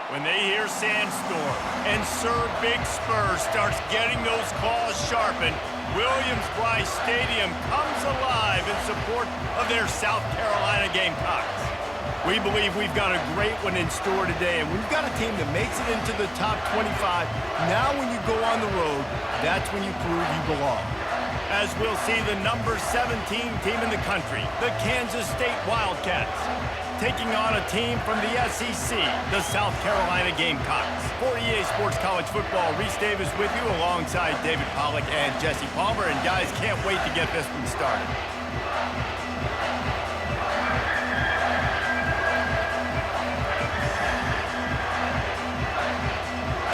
When they hear Sandstorm and Sir Big Spur starts getting those claws sharpened, Williams-Brice Stadium comes alive in support of their South Carolina Gamecocks. We believe we've got a great one in store today, and we've got a team that makes it into the top 25. Now when you go on the road, that's when you prove you belong. As we'll see the number 17 team in the country, the Kansas State Wildcats, taking on a team from the SEC, the South Carolina Gamecocks. For EA Sports College Football, Reese Davis with you alongside David Pollack and Jesse Palmer. And guys, can't wait to get this one started.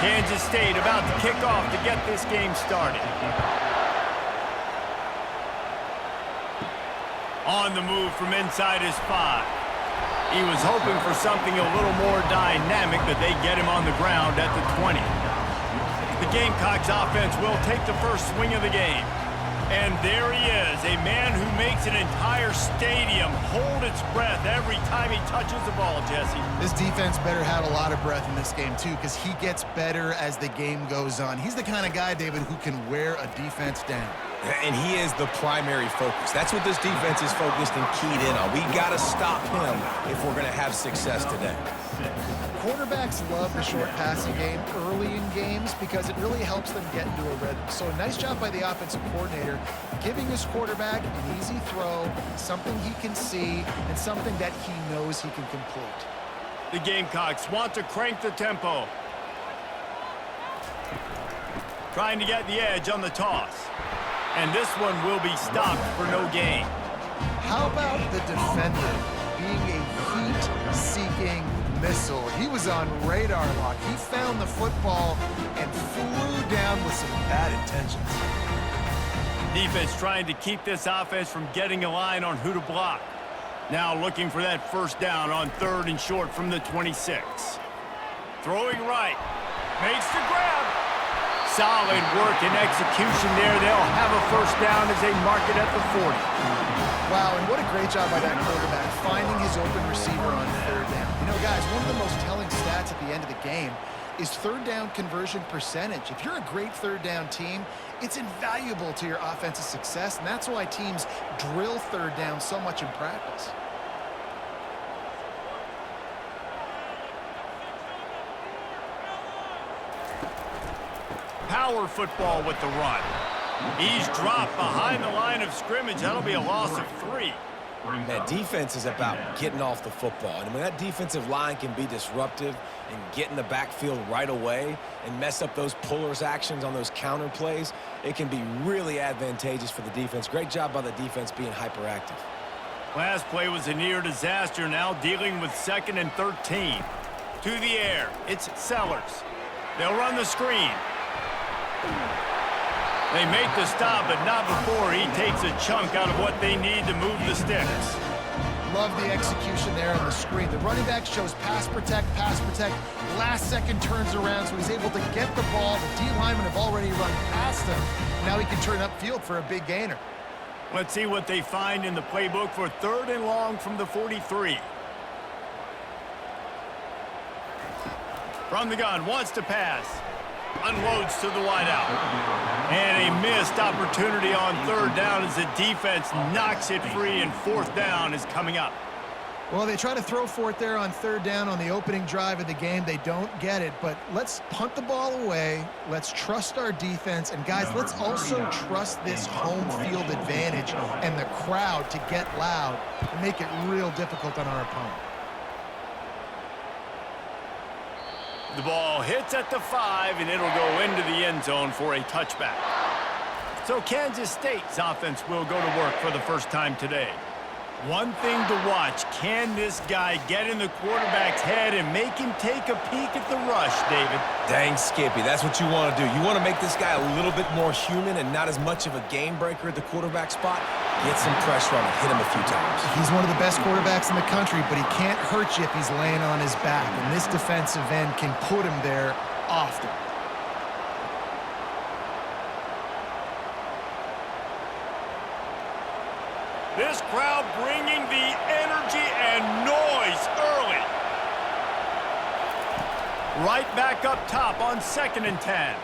Kansas State about to kick off to get this game started. On the move from inside his 5. He was hoping for something a little more dynamic, but they get him on the ground at the 20. The Gamecocks offense will take the first swing of the game. And there he is, a man who makes an entire stadium hold its breath every time he touches the ball, Jesse. This defense better have a lot of breath in this game, too, because he gets better as the game goes on. He's the kind of guy, David, who can wear a defense down. And he is the primary focus. That's what this defense is focused and keyed in on. We got to stop him if we're going to have success today. Quarterbacks love the short passing game early in games because it really helps them get into a rhythm. So a nice job by the offensive coordinator giving his quarterback an easy throw, something he can see, and something that he knows he can complete. The Gamecocks want to crank the tempo. Trying to get the edge on the toss. And this one will be stopped for no gain. How about the defender being a heat-seeking missile? He was on radar lock. He found the football and flew down with some bad intentions. Defense trying to keep this offense from getting a line on who to block. Now looking for that first down on 3rd and short from the 26. Throwing right. Makes the grab. Solid work and execution there. They'll have a first down as they mark it at the 40. Wow, and what a great job by that quarterback, finding his open receiver on 3rd down. You know, guys, one of the most telling stats at the end of the game is 3rd down conversion percentage. If you're a great 3rd down team, it's invaluable to your offensive success, and that's why teams drill 3rd down so much in practice. Power football with the run. He's dropped behind the line of scrimmage. That'll be a loss of 3. Man, defense is about getting off the football. And when that defensive line can be disruptive and get in the backfield right away and mess up those pullers actions on those counter plays, it can be really advantageous for the defense. Great job by the defense being hyperactive. Last play was a near disaster. Now dealing with 2nd and 13. To the air. It's Sellers. They'll run the screen. They make the stop, but not before he takes a chunk out of what they need to move the sticks. Love the execution there on the screen. The running back shows pass protect, last second turns around, so he's able to get the ball. The D linemen have already run past him. Now he can turn upfield for a big gainer. Let's see what they find in the playbook for 3rd and long from the 43. From the gun, wants to pass. Unloads to the wideout. And a missed opportunity on 3rd down as the defense knocks it free, and 4th down is coming up. Well, they try to throw for it there on 3rd down on the opening drive of the game. They don't get it, but let's punt the ball away. Let's trust our defense. And, guys, let's also trust this home field advantage and the crowd to get loud and make it real difficult on our opponent. The ball hits at the 5, and it'll go into the end zone for a touchback. So Kansas State's offense will go to work for the first time today. One thing to watch, can this guy get in the quarterback's head and make him take a peek at the rush, David? Dang, Skippy, that's what you want to do. You want to make this guy a little bit more human and not as much of a game breaker at the quarterback spot. Get some pressure on him, hit him a few times. He's one of the best quarterbacks in the country, but he can't hurt you if he's laying on his back, and this defensive end can put him there often. This crowd bringing the energy and noise early. Right back up top on 2nd and 10.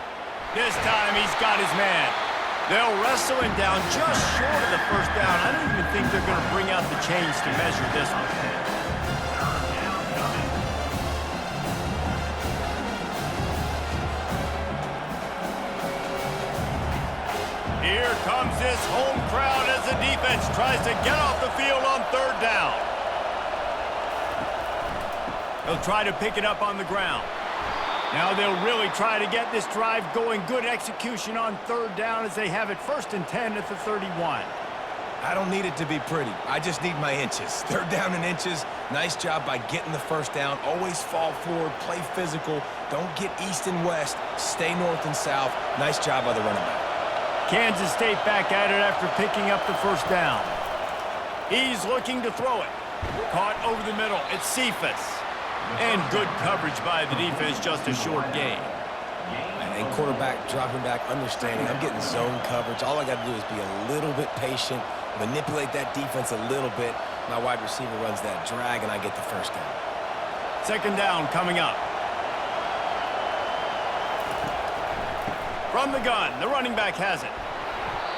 This time he's got his man. They'll wrestle him down just short of the first down. I don't even think they're going to bring out the chains to measure this one. Here comes this home crowd as the defense tries to get off the field on 3rd down. They'll try to pick it up on the ground. Now they'll really try to get this drive going. Good execution on 3rd down as they have it 1st and 10 at the 31. I don't need it to be pretty. I just need my inches. 3rd down in inches. Nice job by getting the 1st down. Always fall forward, play physical. Don't get east and west. Stay north and south. Nice job by the running back. Kansas State back at it after picking up the 1st down. He's looking to throw it. Caught over the middle. It's Cephas. And good coverage by the defense, just a short gain. And quarterback dropping back, understanding I'm getting zone coverage. All I got to do is be a little bit patient, manipulate that defense a little bit. My wide receiver runs that drag, and I get the 1st down. 2nd down coming up. From the gun, the running back has it.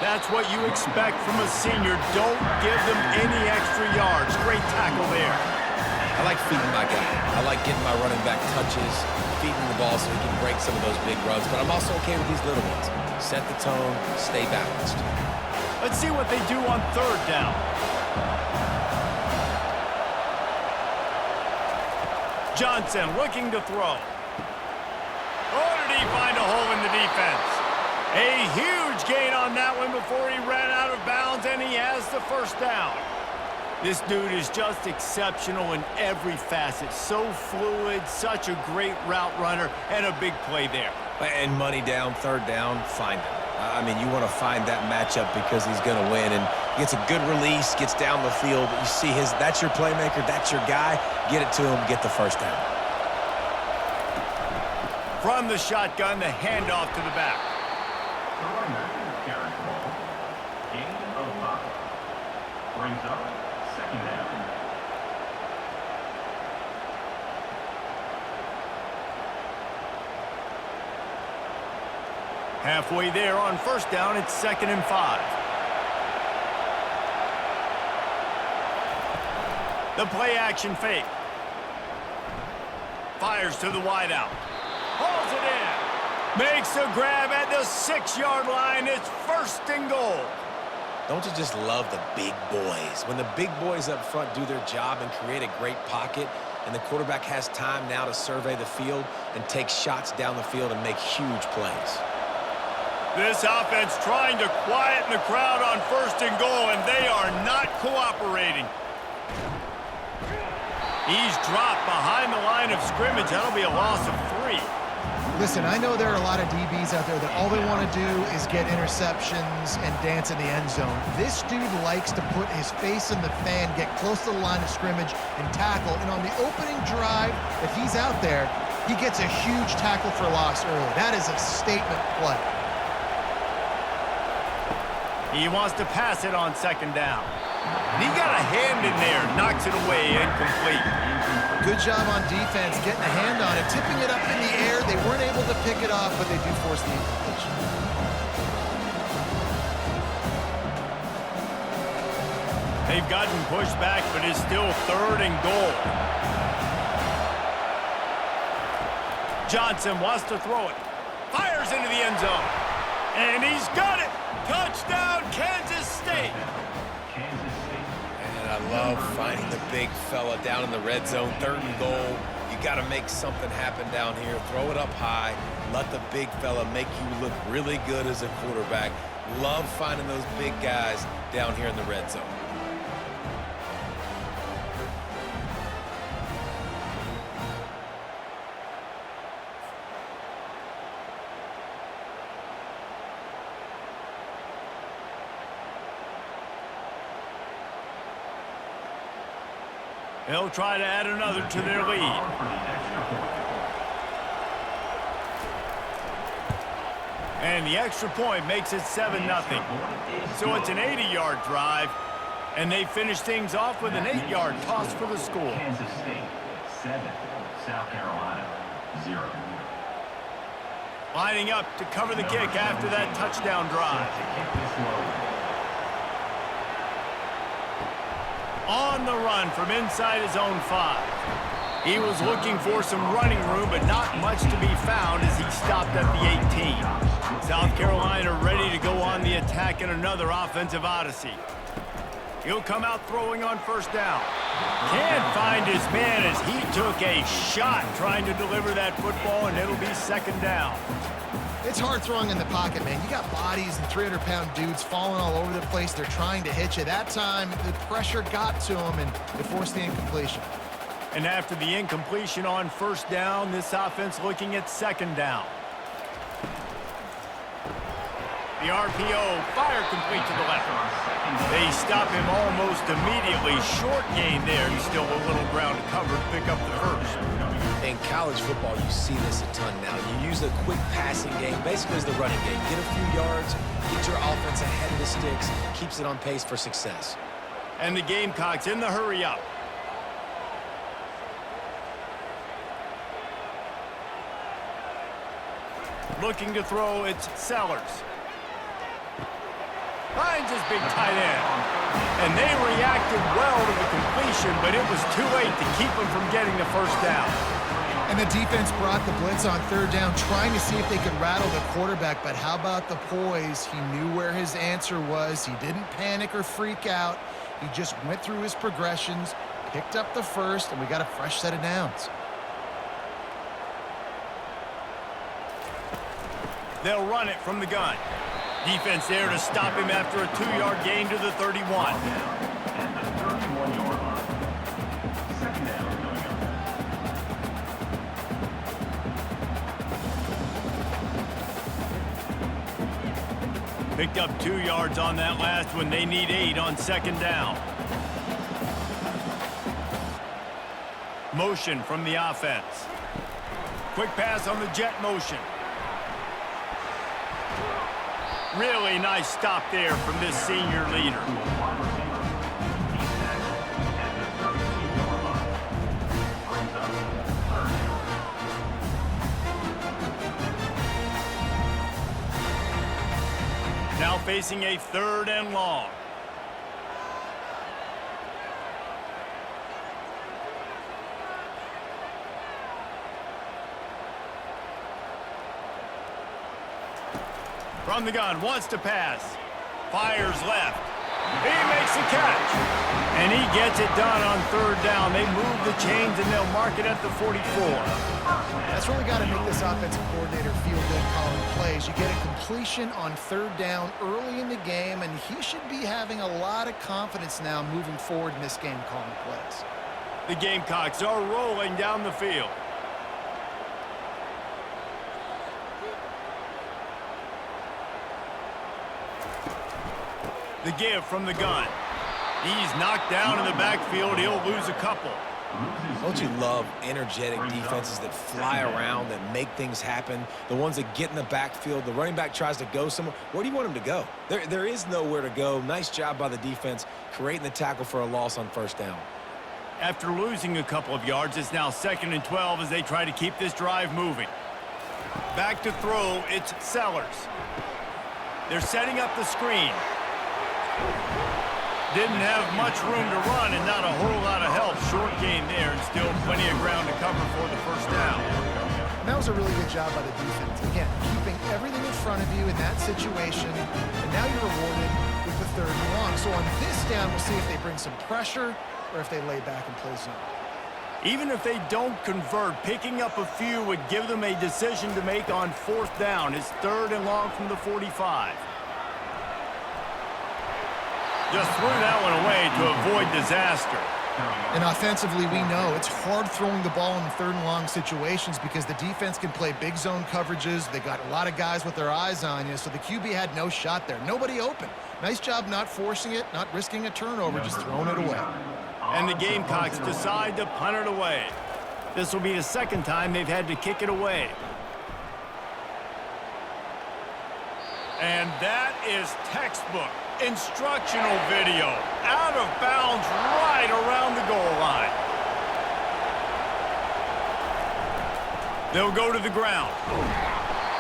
That's what you expect from a senior. Don't give them any extra yards. Great tackle there. I like feeding my guy. I like getting my running back touches, feeding the ball so he can break some of those big runs. But I'm also okay with these little ones. Set the tone, stay balanced. Let's see what they do on 3rd down. Johnson looking to throw. Oh, did he find a hole in the defense? A huge gain on that one before he ran out of bounds, and he has the 1st down. This dude is just exceptional in every facet. So fluid, such a great route runner, and a big play there. And money down, 3rd down, find him. I mean, you want to find that matchup because he's going to win. And he gets a good release, gets down the field. You see that's your playmaker, that's your guy. Get it to him, get the 1st down. From the shotgun, the handoff to the back. Brings up 2nd down. Halfway there on 1st down, it's 2nd and 5. The play action fake. Fires to the wideout. Hauls it in. Makes a grab at the 6-yard line. It's 1st and goal. Don't you just love the big boys? When the big boys up front do their job and create a great pocket, and the quarterback has time now to survey the field and take shots down the field and make huge plays. This offense trying to quieten the crowd on 1st and goal, and they are not cooperating. He's dropped behind the line of scrimmage. That'll be a loss of 3. Listen, I know there are a lot of DBs out there that all they want to do is get interceptions and dance in the end zone. This dude likes to put his face in the fan, get close to the line of scrimmage, and tackle. And on the opening drive that he's out there, he gets a huge tackle for loss early. That is a statement play. He wants to pass it on 2nd down. And he got a hand in there, knocks it away, incomplete. Good job on defense, getting a hand on it, tipping it up in the air. They weren't able to pick it off, but they do force the incompletion. They've gotten pushed back, but it's still 3rd and goal. Johnson wants to throw it. Fires into the end zone. And he's got it. Touchdown, Kansas State. And I love finding the big fella down in the red zone, 3rd and goal. You got to make something happen down here. Throw it up high. Let the big fella make you look really good as a quarterback. Love finding those big guys down here in the red zone. They'll try to add another to their lead. And the extra point makes it 7-0. So it's an 80-yard drive, and they finish things off with an 8-yard toss for the score. Kansas State, 7, South Carolina. 0. Lining up to cover the kick after that touchdown drive. On the run from inside his own 5. He was looking for some running room, but not much to be found as he stopped at the 18. South Carolina ready to go on the attack in another offensive odyssey. He'll come out throwing on first down. Can't find his man as he took a shot trying to deliver that football, and it'll be second down. It's hard throwing in the pocket, man. You got bodies and 300-pound dudes falling all over the place. They're trying to hit you. That time, the pressure got to him, and it forced the incompletion. And after the incompletion on first down, this offense looking at second down. The RPO, fire complete to the left. They stop him almost immediately. Short gain there, and still a little ground to cover to pick up the first. In college football, you see this a ton now. You use a quick passing game, basically as the running game. Get a few yards, get your offense ahead of the sticks, keeps it on pace for success. And the Gamecocks in the hurry up. Looking to throw, it's Sellers. Finds his big tight end. And they reacted well to the completion, but it was too late to keep him from getting the first down. And the defense brought the blitz on third down, trying to see if they could rattle the quarterback. But how about the poise? He knew where his answer was. He didn't panic or freak out. He just went through his progressions, picked up the first, and we got a fresh set of downs. They'll run it from the gun. Defense there to stop him after a 2-yard gain to the 31. And the 31-yard line. Second down coming up. Picked up 2 yards on that last one. They need 8 on second down. Motion from the offense. Quick pass on the jet motion. Really nice stop there from this senior leader. Now facing a 3rd and long. From the gun, wants to pass. Fires left. He makes a catch. And he gets it done on 3rd down. They move the chains and they'll mark it at the 44. That's really got to make this offensive coordinator feel good calling plays. You get a completion on 3rd down early in the game, and he should be having a lot of confidence now moving forward in this game calling plays. The Gamecocks are rolling down the field. The give from the gun. He's knocked down in the backfield. He'll lose a couple. Don't you love energetic defenses that fly around, that make things happen? The ones that get in the backfield, the running back tries to go somewhere. Where do you want him to go? There is nowhere to go. Nice job by the defense creating the tackle for a loss on first down. After losing a couple of yards, it's now 2nd and 12 as they try to keep this drive moving. Back to throw, it's Sellers. They're setting up the screen. Didn't have much room to run and not a whole lot of help. Short gain there and still plenty of ground to cover for the first down. And that was a really good job by the defense. Again, keeping everything in front of you in that situation, and now you're rewarded with the 3rd and long. So on this down, we'll see if they bring some pressure or if they lay back and play zone. Even if they don't convert, picking up a few would give them a decision to make on 4th down. It's 3rd and long from the 45. Just threw that one away to avoid disaster. And offensively, we know it's hard throwing the ball in 3rd and long situations because the defense can play big zone coverages. They got a lot of guys with their eyes on you, so the QB had no shot there. Nobody open. Nice job not forcing it, not risking a turnover, just throwing it away. And the Gamecocks decide to punt it away. This will be the 2nd time they've had to kick it away. And that is textbook instructional video. Out of bounds right around the goal line. They'll go to the ground.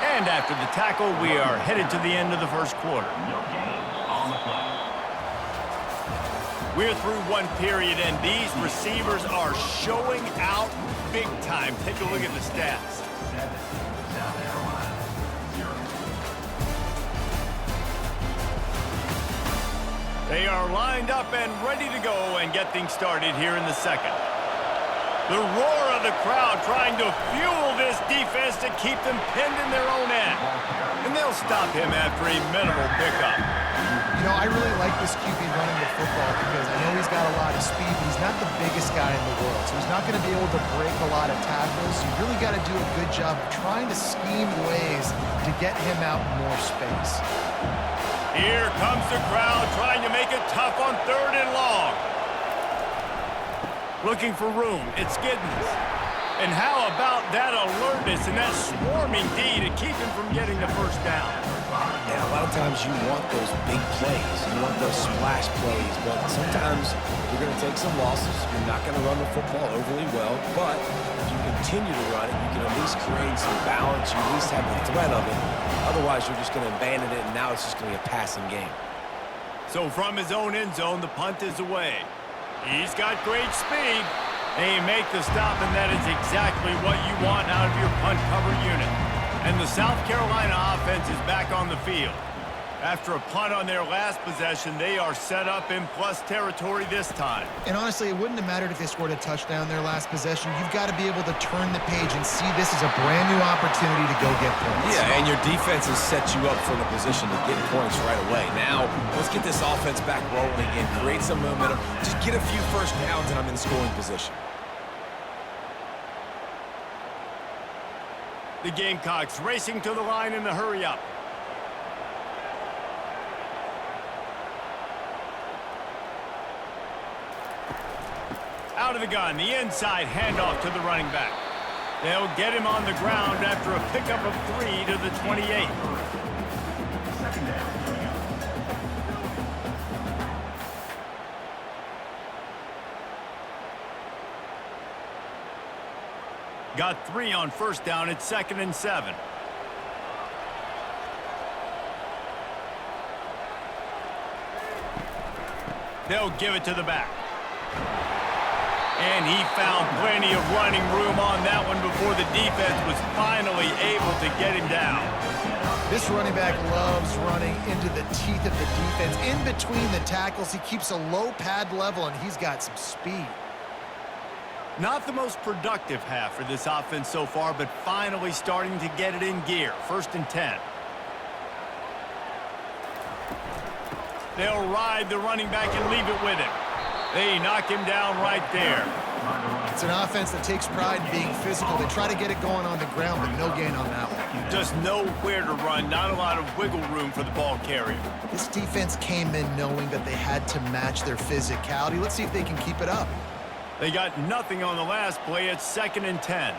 And after the tackle, we are headed to the end of the first quarter. No gain on the play. We're through one period, and these receivers are showing out big time. Take a look at the stats. 7, South Carolina, 0. They are lined up and ready to go and get things started here in the second. The roar of the crowd trying to fuel this defense to keep them pinned in their own end. And they'll stop him after a minimal pickup. You know, I really like this QB running the football because I know he's got a lot of speed, but he's not the biggest guy in the world. So he's not going to be able to break a lot of tackles. You really got to do a good job of trying to scheme ways to get him out more space. Here comes the crowd trying to make it tough on 3rd and long. Looking for room. It's Giddens. And how about that alertness and that swarming D to keep him from getting the first down? Yeah, a lot of times you want those big plays. You want those splash plays. But sometimes you're going to take some losses. You're not going to run the football overly well. But if you continue to run it, you can at least create some balance. You at least have the threat of it. Otherwise, you're just going to abandon it, and now it's just going to be a passing game. So from his own end zone, the punt is away. He's got great speed. They make the stop, and that is exactly what you want out of your punt cover unit. And the South Carolina offense is back on the field. After a punt on their last possession, they are set up in plus territory this time. And honestly, it wouldn't have mattered if they scored a touchdown their last possession. You've got to be able to turn the page and see this as a brand new opportunity to go get points. Yeah, and your defense has set you up for the position to get points right away. Now, let's get this offense back rolling again, create some momentum, just get a few first downs, and I'm in scoring position. The Gamecocks racing to the line in the hurry-up. Out of the gun, the inside handoff to the running back. They'll get him on the ground after a pickup of 3 to the 28. Second down. Got 3 on first down. It's 2nd and 7. They'll give it to the back. And he found plenty of running room on that one before the defense was finally able to get him down. This running back loves running into the teeth of the defense. In between the tackles, he keeps a low pad level, and he's got some speed. Not the most productive half for this offense so far, but finally starting to get it in gear. 1st and 10. They'll ride the running back and leave it with him. They knock him down right there. It's an offense that takes pride in being physical. They try to get it going on the ground, but no gain on that one. Just nowhere to run, not a lot of wiggle room for the ball carrier. This defense came in knowing that they had to match their physicality. Let's see if they can keep it up. They got nothing on the last play. It's 2nd and 10.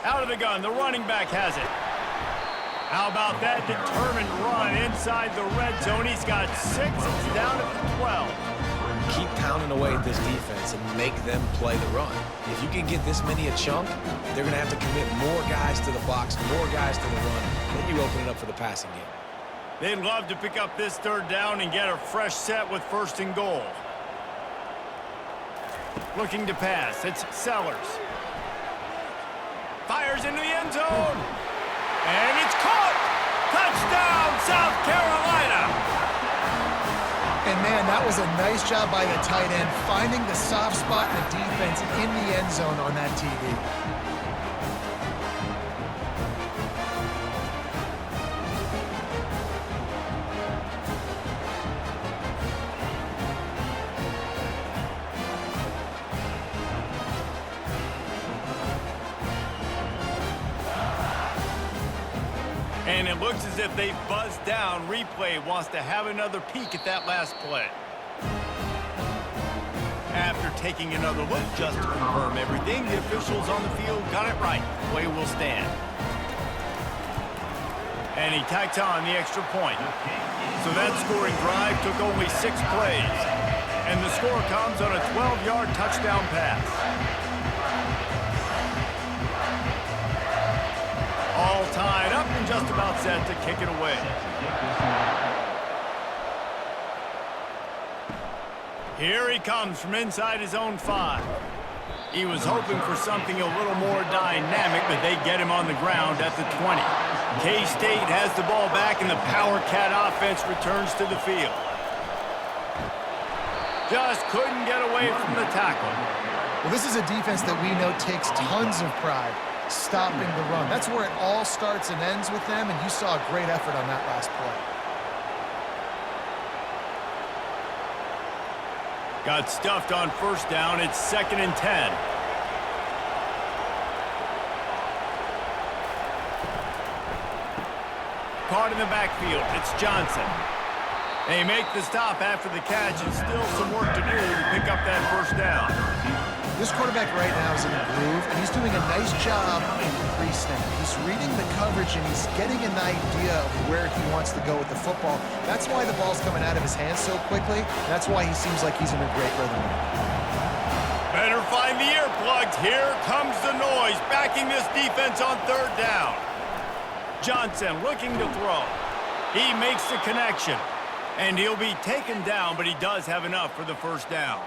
Out of the gun, the running back has it. How about that determined run inside the red zone? He's got 6. It's down at the 12. Keep pounding away at this defense and make them play the run. If you can get this many a chunk, they're going to have to commit more guys to the box, more guys to the run. Then you open it up for the passing game. They'd love to pick up this 3rd down and get a fresh set with 1st and goal. Looking to pass. It's Sellers. Fires into the end zone. And it's caught. Touchdown, South Carolina. And, man, that was a nice job by the tight end, finding the soft spot in the defense in the end zone on that TD. And it looks as if they've buzzed down. Replay wants to have another peek at that last play. After taking another look just to confirm everything, the officials on the field got it right. Play will stand. And he tacks on the extra point. So that scoring drive took only 6 plays. And the score comes on a 12-yard touchdown pass. All tied up and just about set to kick it away. Here he comes from inside his own 5. He was hoping for something a little more dynamic, but they get him on the ground at the 20. K-State has the ball back, and the Power Cat offense returns to the field. Just couldn't get away from the tackle. Well, this is a defense that we know takes tons of pride stopping the run. That's where it all starts and ends with them, and you saw a great effort on that last play. Got stuffed on first down. It's 2nd and 10. Caught in the backfield. It's Johnson. They make the stop after the catch, and still some work to do to pick up that first down. This quarterback right now is in a groove, and he's doing a nice job in pre-snap. He's reading the coverage, and he's getting an idea of where he wants to go with the football. That's why the ball's coming out of his hands so quickly. That's why he seems like he's in a great rhythm. Better find the earplugs. Here comes the noise, backing this defense on 3rd down. Johnson looking to throw. He makes the connection, and he'll be taken down, but he does have enough for the first down.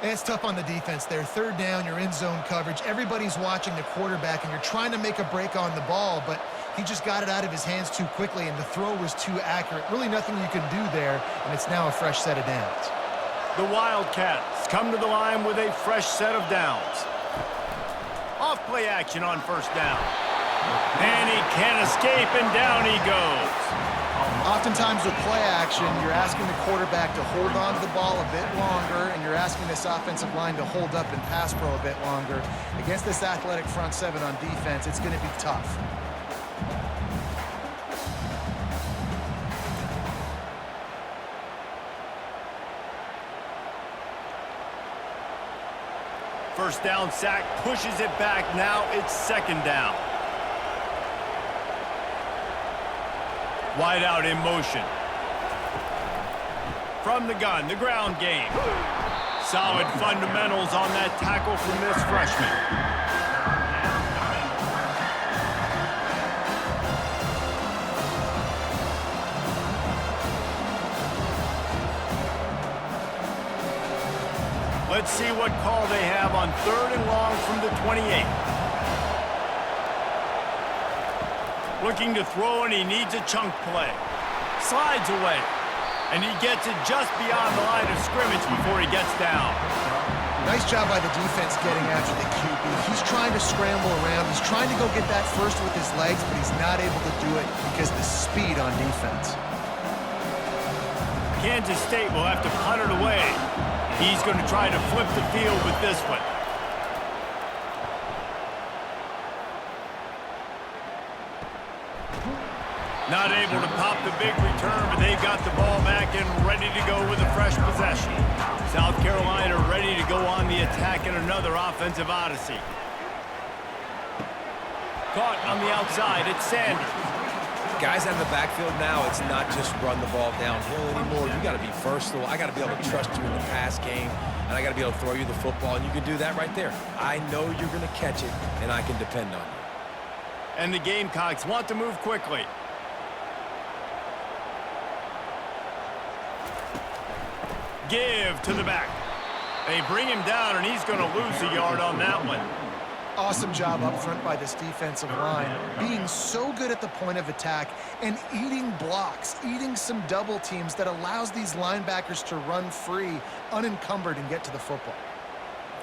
And it's tough on the defense there. 3rd down, you're in zone coverage. Everybody's watching the quarterback, and you're trying to make a break on the ball, but he just got it out of his hands too quickly, and the throw was too accurate. Really nothing you can do there, and it's now a fresh set of downs. The Wildcats come to the line with a fresh set of downs. Off play action on first down. And he can't escape, and down he goes. Oftentimes with play action, you're asking the quarterback to hold on to the ball a bit longer, and you're asking this offensive line to hold up and pass pro a bit longer. Against this athletic front 7 on defense, it's going to be tough. First down sack, pushes it back. Now it's 2nd down. Wide out in motion. From the gun, the ground game. Solid fundamentals on that tackle from this freshman. Let's see what call they have on 3rd and long from the 28. Looking to throw, and he needs a chunk play. Slides away, and he gets it just beyond the line of scrimmage before he gets down. Nice job by the defense getting after the QB. He's trying to scramble around. He's trying to go get that first with his legs, but he's not able to do it because of the speed on defense. Kansas State will have to punt it away. He's going to try to flip the field with this one. Not able to pop the big return, but they've got the ball back and ready to go with a fresh possession. South Carolina ready to go on the attack in another offensive odyssey. Caught on the outside, it's Sanders. Guys out of the backfield now, it's not just run the ball downhill anymore. You got to be versatile. I got to be able to trust you in the pass game, and I got to be able to throw you the football, and you can do that right there. I know you're going to catch it, and I can depend on you. And the Gamecocks want to move quickly. Give to the back. They bring him down, and he's going to lose a yard on that one. Awesome job up front by this defensive line, being so good at the point of attack and eating blocks, eating some double teams that allows these linebackers to run free, unencumbered, and get to the football.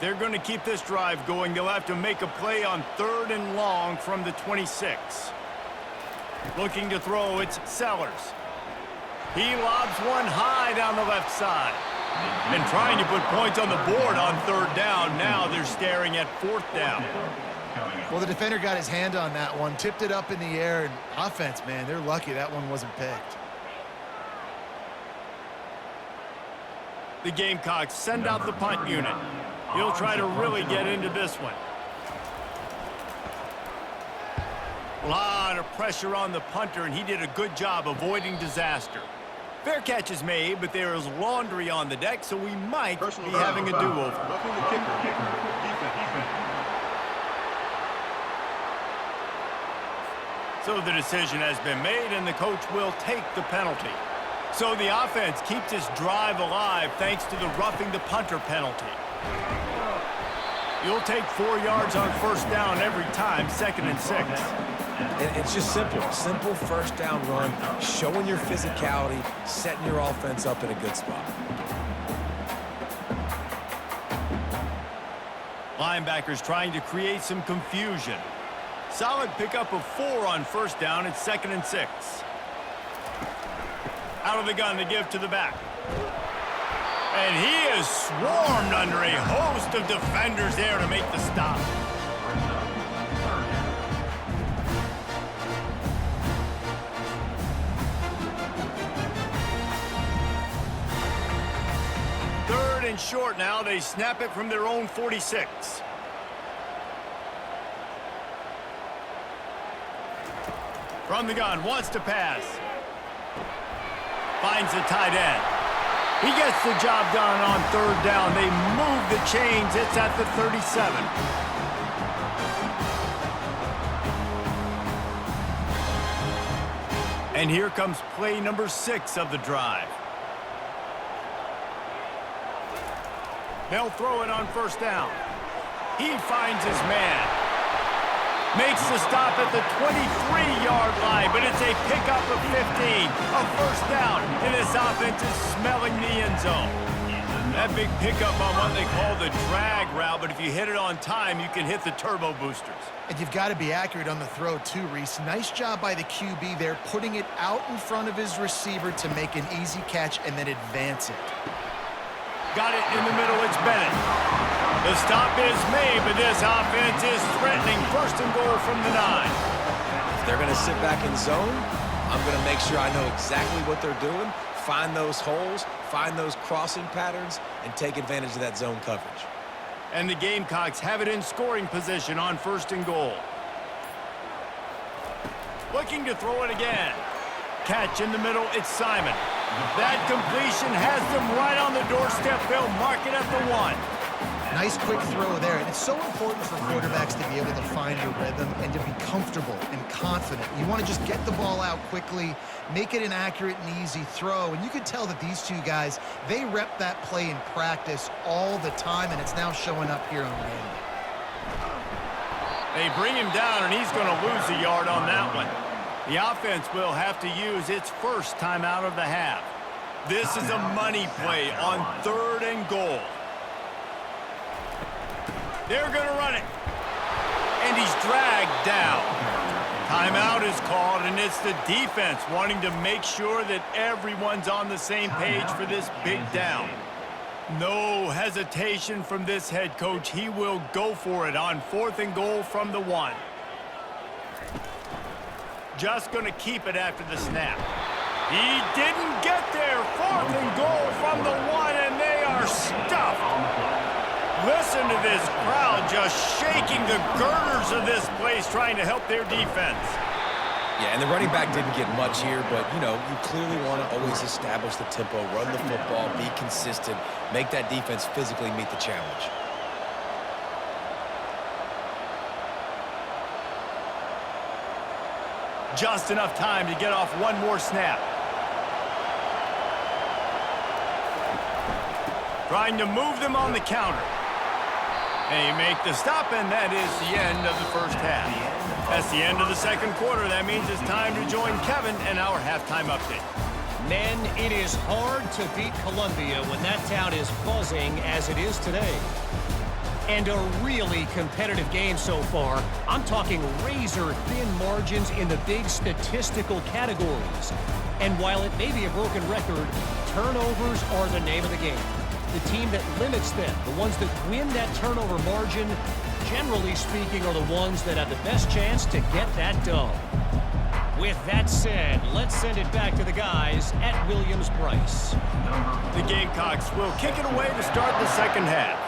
They're going to keep this drive going. They'll have to make a play on 3rd and long from the 26. Looking to throw, it's Sellers. He lobs one high down the left side. And trying to put points on the board on 3rd down. Now they're staring at 4th down. Well, the defender got his hand on that one, tipped it up in the air, and offense, man, they're lucky that one wasn't picked. The Gamecocks send out the punt unit. He'll try to really get into this one. A lot of pressure on the punter, and he did a good job avoiding disaster. Fair catch is made, but there is laundry on the deck, so we might be having a do-over. Roughing the kicker. Defense. So the decision has been made, and the coach will take the penalty. So the offense keeps its drive alive thanks to the roughing the punter penalty. You'll take 4 yards on first down every time, 2nd and 6. And it's just simple. Simple first down run, showing your physicality, setting your offense up in a good spot. Linebackers trying to create some confusion. Solid pickup of 4 on first down. It's 2nd and 6. Out of the gun to give to the back. And he is swarmed under a host of defenders there to make the stop. Third and short now. They snap it from their own 46. From the gun, wants to pass. Finds the tight end. He gets the job done on third down. They move the chains. It's at the 37. And here comes play number 6 of the drive. They'll throw it on first down. He finds his man. Makes the stop at the 23-yard line, but it's a pickup of 15, a first down, and this offense is smelling the end zone. That big pickup on what they call the drag route, but if you hit it on time, you can hit the turbo boosters. And you've got to be accurate on the throw too, Reese. Nice job by the QB there, putting it out in front of his receiver to make an easy catch and then advance it. Got it in the middle, it's Bennett. The stop is made, but this offense is threatening. 1st and goal from the 9. If they're going to sit back in zone, I'm going to make sure I know exactly what they're doing, find those holes, find those crossing patterns, and take advantage of that zone coverage. And the Gamecocks have it in scoring position on 1st and goal. Looking to throw it again. Catch in the middle, it's Simon. That completion has them right on the doorstep. They'll mark it at the 1. Nice quick throw there, and it's so important for quarterbacks to be able to find a rhythm and to be comfortable and confident. You want to just get the ball out quickly, make it an accurate and easy throw, and you can tell that these two guys, they rep that play in practice all the time, and it's now showing up here on game day. They bring him down, and he's going to lose a yard on that one. The offense will have to use its first timeout of the half. This is a money play on 3rd and goal. They're going to run it. And he's dragged down. Timeout is called, and it's the defense wanting to make sure that everyone's on the same page for this big down. No hesitation from this head coach. He will go for it on 4th and goal from the 1. Just going to keep it after the snap. He didn't get there. 4th and goal from the 1, and they are stuffed. Listen to this crowd just shaking the girders of this place, trying to help their defense. Yeah, and the running back didn't get much here, but, you know, you clearly want to always establish the tempo, run the football, be consistent, make that defense physically meet the challenge. Just enough time to get off one more snap. Trying to move them on the counter. They make the stop, and that is the end of the first half. That's the end of the 2nd quarter. That means it's time to join Kevin and our halftime update. Men, it is hard to beat Columbia when that town is buzzing as it is today. And a really competitive game so far. I'm talking razor-thin margins in the big statistical categories. And while it may be a broken record, turnovers are the name of the game. The team that limits them, the ones that win that turnover margin, generally speaking, are the ones that have the best chance to get that done. With that said, let's send it back to the guys at Williams-Brice. The Gamecocks will kick it away to start the 2nd half.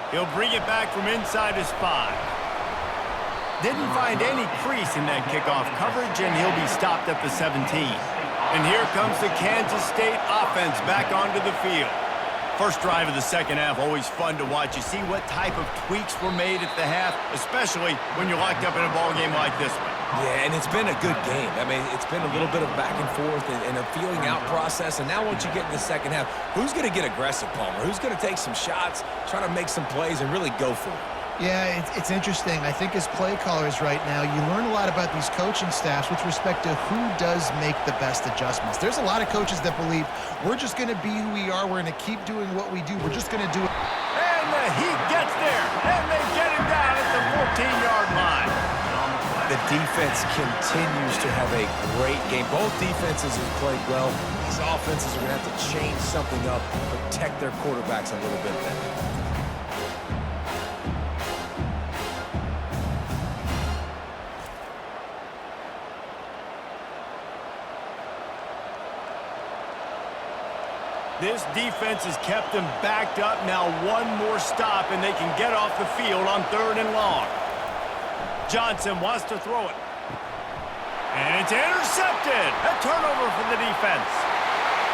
He'll bring it back from inside his 5. Didn't find any crease in that kickoff coverage, and he'll be stopped at the 17. And here comes the Kansas State offense back onto the field. First drive of the second half, always fun to watch. You see what type of tweaks were made at the half, especially when you're locked up in a ball game like this one. Yeah, and it's been a good game. I mean, it's been a little bit of back and forth and a feeling out process. And now once you get in the second half, who's going to get aggressive, Palmer? Who's going to take some shots, try to make some plays, and really go for it? Yeah, it's interesting. I think as play callers right now, you learn a lot about these coaching staffs with respect to who does make the best adjustments. There's a lot of coaches that believe we're just going to be who we are. We're going to keep doing what we do. We're just going to do it. And the Heat gets there, and they get him down at the 14-yard line. The defense continues to have a great game. Both defenses have played well. These offenses are going to have to change something up, protect their quarterbacks a little bit better. This defense has kept them backed up. Now one more stop, and they can get off the field on 3rd and long. Johnson wants to throw it. And it's intercepted. A turnover for the defense.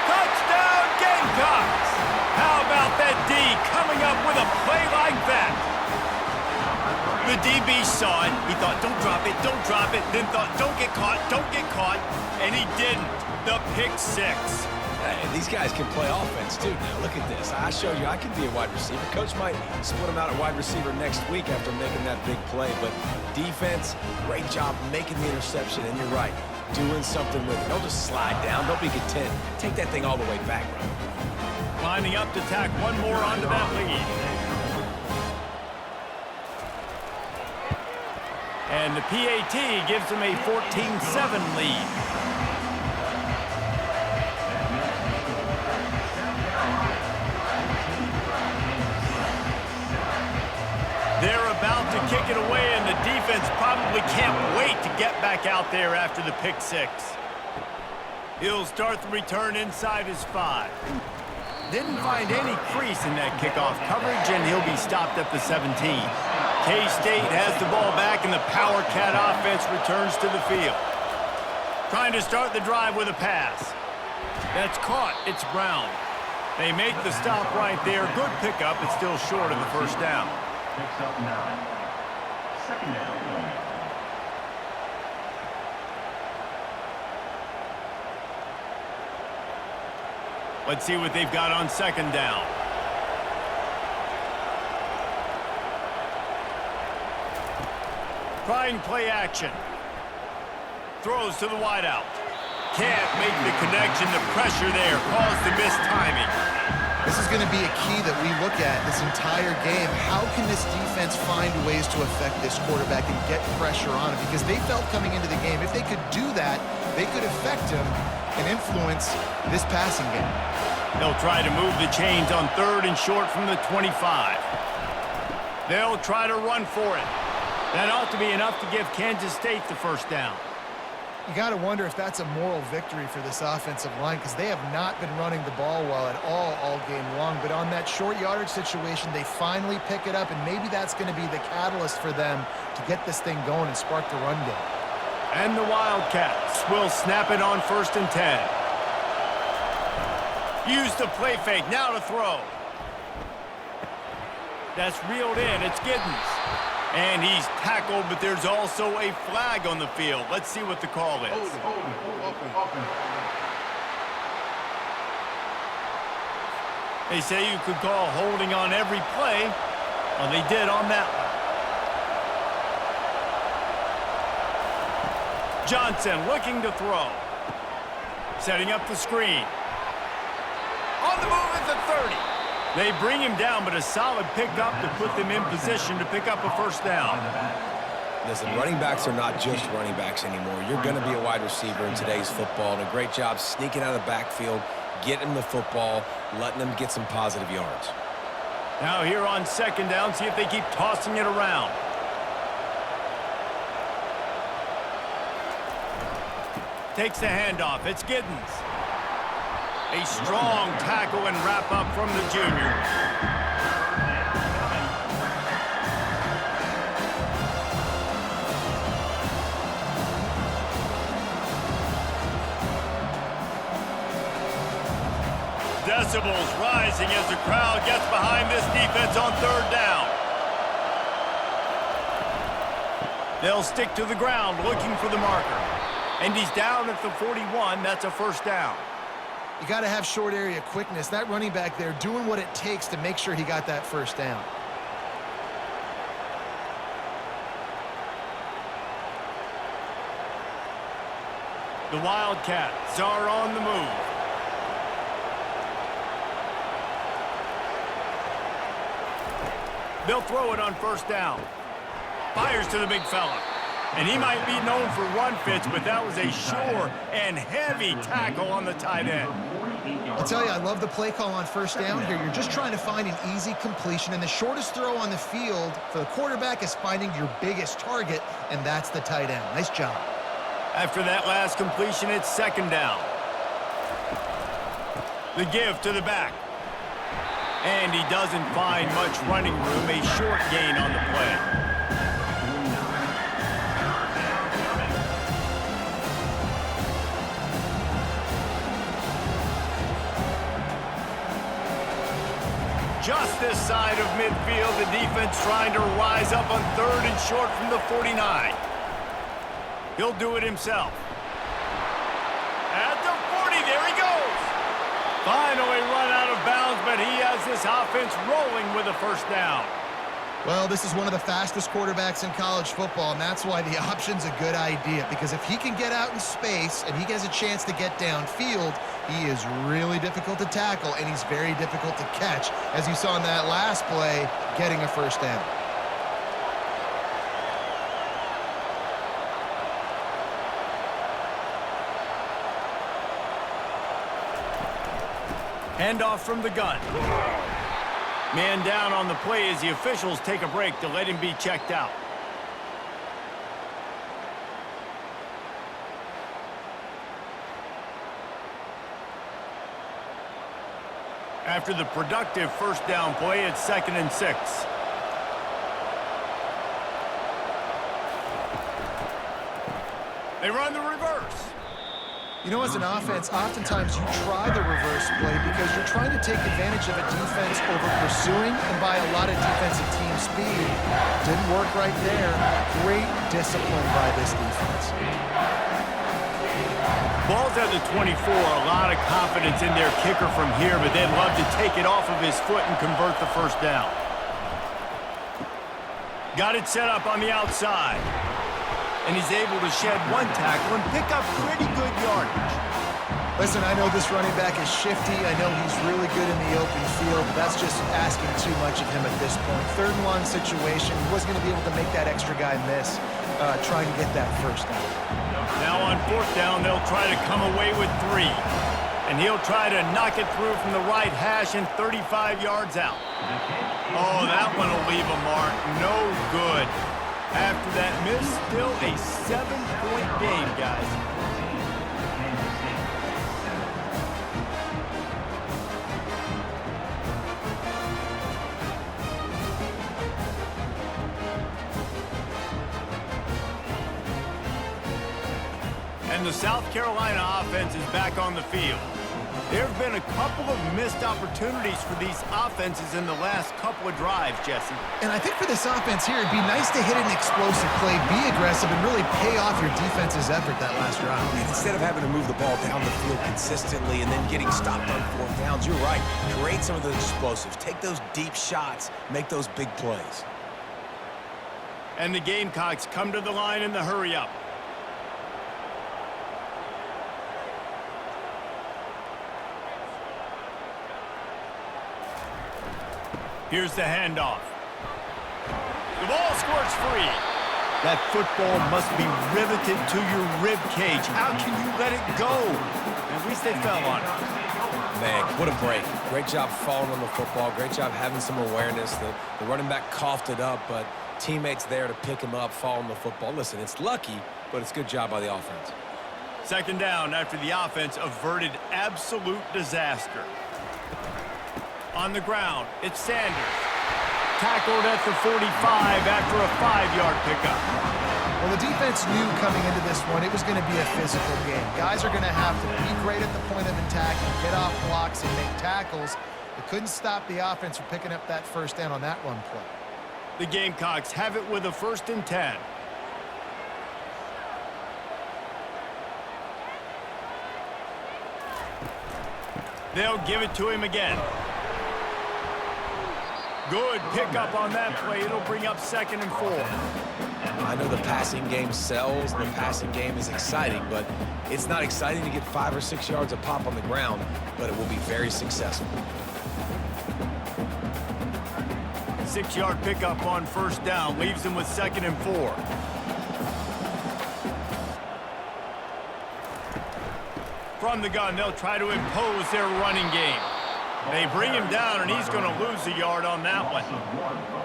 Touchdown, Gamecocks! How about that D coming up with a play like that? The DB saw it. He thought, don't drop it, don't drop it. Then thought, don't get caught, don't get caught. And he didn't. The pick six. Hey, these guys can play offense, too. Now, look at this. I showed you I could be a wide receiver. Coach might split him out at wide receiver next week after making that big play. But defense, great job making the interception. And you're right, doing something with it. Don't just slide down. Don't be content. Take that thing all the way back, bro. Lining up to tack one more onto that lead. And the PAT gives them a 14-7 lead. They're about to kick it away, and the defense probably can't wait to get back out there after the pick six. He'll start the return inside his 5. Didn't find any crease in that kickoff coverage, and he'll be stopped at the 17. K-State has the ball back, and the Power Cat offense returns to the field. Trying to start the drive with a pass. That's caught. It's Brown. They make the stop right there. Good pickup. It's still short of the first down. Picks up 9. 2nd down. Let's see what they've got on 2nd down. Trying play action. Throws to the wideout. Can't make the connection. The pressure there caused the missed timing. This is going to be a key that we look at this entire game. How can this defense find ways to affect this quarterback and get pressure on him? Because they felt coming into the game, if they could do that, they could affect him and influence this passing game. They'll try to move the chains on 3rd and short from the 25. They'll try to run for it. That ought to be enough to give Kansas State the first down. You got to wonder if that's a moral victory for this offensive line, because they have not been running the ball well at all game long. But on that short yardage situation, they finally pick it up, and maybe that's going to be the catalyst for them to get this thing going and spark the run game. And the Wildcats will snap it on 1st and 10. Use the play fake, now to throw. That's reeled in, it's Giddens. And he's tackled, but there's also a flag on the field. Let's see what the call is. They say you could call holding on every play. Well, they did on that one. Johnson looking to throw. Setting up the screen. On the move at the 30. They bring him down, but a solid pickup to put them in position to pick up a first down. Listen, running backs are not just running backs anymore. You're going to be a wide receiver in today's football, and a great job sneaking out of the backfield, getting the football, letting them get some positive yards. Now here on 2nd down, see if they keep tossing it around. Takes the handoff. It's Giddens. A strong tackle and wrap up from the junior. Decibels rising as the crowd gets behind this defense on third down. They'll stick to the ground looking for the marker. And he's down at the 41. That's a first down. You got to have short area quickness. That running back there doing what it takes to make sure he got that first down. The Wildcats are on the move. They'll throw it on first down. Fires to the big fella. And he might be known for run fits, but that was a sure and heavy tackle on the tight end. I'll tell you, I love the play call on first down here. You're just trying to find an easy completion, and the shortest throw on the field for the quarterback is finding your biggest target, and that's the tight end. Nice job. After that last completion, it's second down. The give to the back. And he doesn't find much running room. A short gain on the play. Just this side of midfield, the defense trying to rise up on third and short from the 49. He'll do it himself. At the 40, there he goes. Finally run out of bounds, but he has this offense rolling with a first down. Well, this is one of the fastest quarterbacks in college football, and that's why the option's a good idea, because if he can get out in space and he gets a chance to get downfield, he is really difficult to tackle, and he's very difficult to catch, as you saw in that last play, getting a first down. Handoff from the gun. Man down on the play as the officials take a break to let him be checked out. After the productive first down play, it's 2nd and 6. They run the reverse. You know, as an offense, oftentimes you try the reverse play because you're trying to take advantage of a defense over pursuing and by a lot of defensive team speed. Didn't work right there. Great discipline by this defense. Ball's at the 24. A lot of confidence in their kicker from here, but they'd love to take it off of his foot and convert the first down. Got it set up on the outside. And he's able to shed one tackle and pick up pretty good yardage. Listen, I know this running back is shifty. I know he's really good in the open field. That's just asking too much of him at this point. 3rd and 1 situation. He wasn't going to be able to make that extra guy miss trying to get that first down. Now on 4th down, they'll try to come away with 3. And he'll try to knock it through from the right hash and 35 yards out. Oh, that one will leave a mark. No good. After that miss, still a 7-point game, guys. And the South Carolina offense is back on the field. There have been a couple of missed opportunities for these offenses in the last couple of drives, Jesse. And I think for this offense here, it'd be nice to hit an explosive play, be aggressive, and really pay off your defense's effort that last drive. And instead of having to move the ball down the field consistently and then getting stopped on 4th downs, you're right. Create some of those explosives. Take those deep shots. Make those big plays. And the Gamecocks come to the line in the hurry-up. Here's the handoff. The ball squirts free. That football must be riveted to your rib cage. How can you let it go? At least they fell on it. Man, what a break. Great job falling on the football. Great job having some awareness. The running back coughed it up, but teammates there to pick him up, fall on the football. Listen, it's lucky, but it's a good job by the offense. 2nd down after the offense averted absolute disaster. On the ground, it's Sanders. Tackled at the 45 after a 5-yard pickup. Well, the defense knew coming into this one it was going to be a physical game. Guys are going to have to be great at the point of attack and get off blocks and make tackles. They couldn't stop the offense from picking up that first down on that run play. The Gamecocks have it with a 1st and 10. They'll give it to him again. Good pickup on that play. It'll bring up 2nd and 4. I know the passing game sells, the passing game is exciting, but it's not exciting to get 5 or 6 yards a pop on the ground, but it will be very successful. 6-yard pickup on 1st down leaves them with 2nd and 4. From the gun, they'll try to impose their running game. They bring him down, and he's going to lose a yard on that one.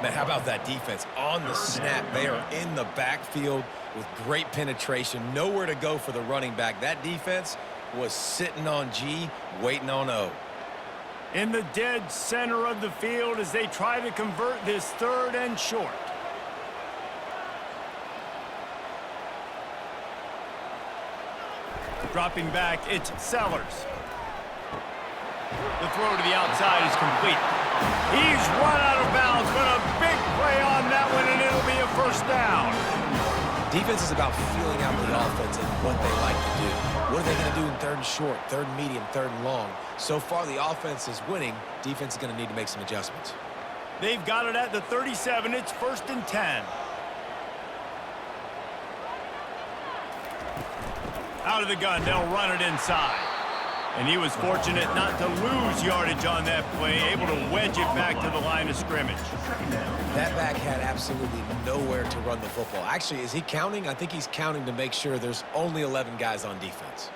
Man, how about that defense? On the snap, they are in the backfield with great penetration. Nowhere to go for the running back. That defense was sitting on G, waiting on O. In the dead center of the field as they try to convert this 3rd and short. Dropping back, it's Sellers. The throw to the outside is complete. He's run out of bounds, but a big play on that one, and it'll be a 1st down. Defense is about feeling out the offense and what they like to do. What are they going to do in 3rd and short, 3rd and medium, 3rd and long? So far, the offense is winning. Defense is going to need to make some adjustments. They've got it at the 37. It's 1st and 10. Out of the gun, they'll run it inside. And he was fortunate not to lose yardage on that play, able to wedge it back to the line of scrimmage. That back had absolutely nowhere to run the football. Actually, is he counting? I think he's counting to make sure there's only 11 guys on defense.